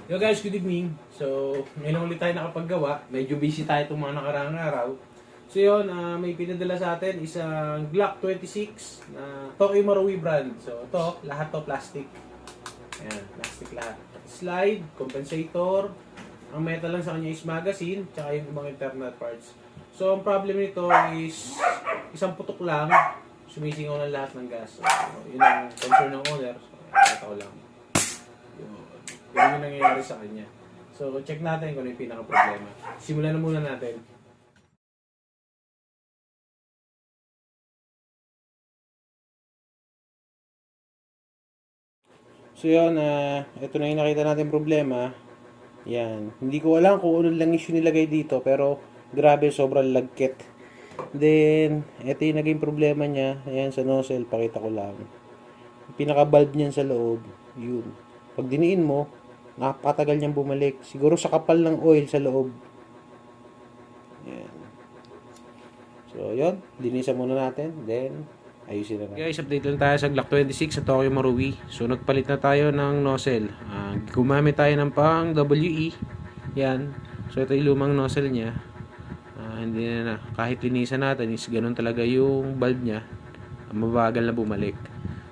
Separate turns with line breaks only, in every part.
Yo guys, good evening. So, ngayon ulit tayo nakapaggawa. Medyo busy tayo itong mga nakaraang araw. So yun, may pinadala sa atin isang Glock 26 na Tokyo Marui brand. So ito, lahat to plastic. Ayan, plastic lahat. Slide, compensator. Ang metal lang sa kanya is magazine, tsaka yung mga internal parts. So ang problem nito is isang putok lang, sumisingaw na lahat ng gas. So, yun ang concern ng owner. So, ito ko lang. Yun yung nangyayari sa kanya. So, check natin kung ano yung pinaka-problema. Simulan na muna natin. So, yun. Ito na yung nakita natin problema. Yan. Hindi ko alam kung ano lang issue nilagay dito. Pero, grabe, sobrang lagkit. Then, ito yung naging problema niya. Ayan, sa nozzle. Pakita ko lang. Pinaka-valve niyan sa loob. Yun. Pag diniin mo, napakatagal niyang bumalik. Siguro sa kapal ng oil sa loob. Yan. So, yun. Linisan muna natin. Then, ayusin na natin. Guys, update lang tayo sa Glock 26 sa Tokyo Marui. So, nagpalit na tayo ng nozzle. Gumamit tayo ng pang WE. Yan. So, ito yung lumang nozzle niya. Hindi na. Kahit linisan natin, is ganun talaga yung valve niya. Mabagal na bumalik.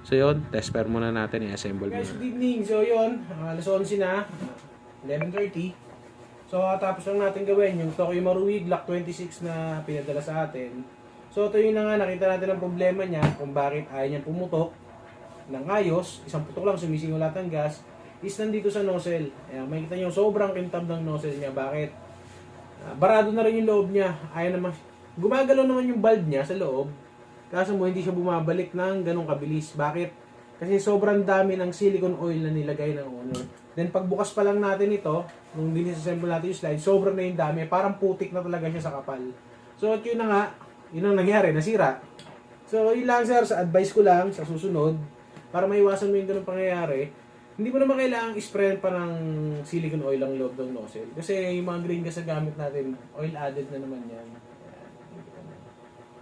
So yun, test pair muna natin, i-assemble muna. Guys, good evening. So yun, alas 11 na, 11:30. So tapos lang natin gawin yung Tokyo Marui Glock 26 na pinadala sa atin. So ito yun na nga, nakita natin ang problema niya kung bakit ayaw niyang pumutok ng ayos. Isang putok lang, sumisingaw lahat ng gas. Is nandito sa nozzle. Ayan, makikita niyo sobrang kintab ng nozzle niya. Bakit? Barado na rin yung loob niya. Ayaw naman, gumagalaw naman yung valve niya sa loob. Kaso mo, hindi siya bumabalik ng ganong kabilis. Bakit? Kasi sobrang dami ng silicone oil na nilagay ng owner. Then pagbukas pa lang natin ito, nung dinisassemble natin yung slide, sobrang na yung dami. Parang putik na talaga siya sa kapal. So, yun na nga, yun ang nangyari, nasira. So, yun lang sir, sa advice ko lang, sa susunod, para maiwasan mo yung ganong pangyayari, hindi mo naman kailangang spray pa ng silicone oil ang loob ng nozzle. Kasi yung mga green gas na gamit natin, oil added na naman yan.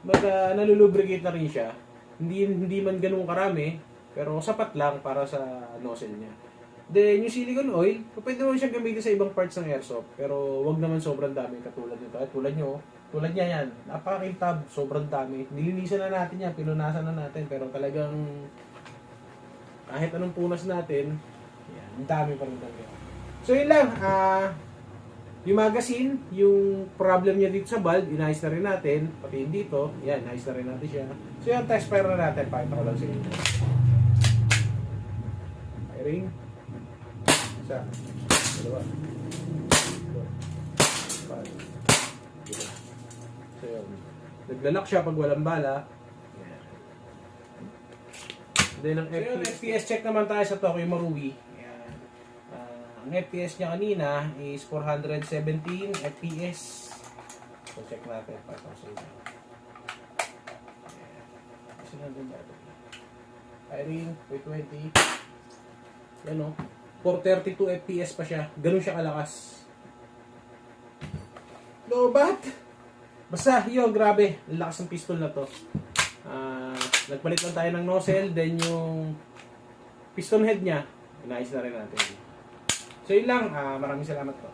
Baga nalulubricate na rin siya. Hindi man ganun karami, pero sapat lang para sa nozzle niya. Then yung silicone oil, pwede mo siyang gamitin sa ibang parts ng airsoft, pero wag naman sobrang dami katulad nito. At tulad niya yan, napakakintab, sobrang dami. Nilinisan na natin yan, pinunasan na natin, pero talagang kahit anong punas natin, yan, ang dami pa rin talaga. So yun lang, yung magazine, yung problem niya dito sa valve, inayos na rin natin. Pati yung dito, yan, inayos na rin natin siya. So yung test fire na natin, pakita ko lang sa inyo. Firing. Isa. Dalawa. So yun. Naglalak siya pag walang bala. Yan. Then ang FPS check naman tayo sa Tokyo Marui. Ang FPS niya kanina is 417 FPS. So check natin para sa inyo. Sinunod natin. Firing, 320. Yan o. 432 FPS pa siya. Ganun siya kalakas. Lobat! Basta, yun, grabe. Ang lakas ng pistol na to. Nagpalit lang tayo ng nozzle. Then yung piston head niya, inayos na rin natin. So yun lang, maraming salamat po.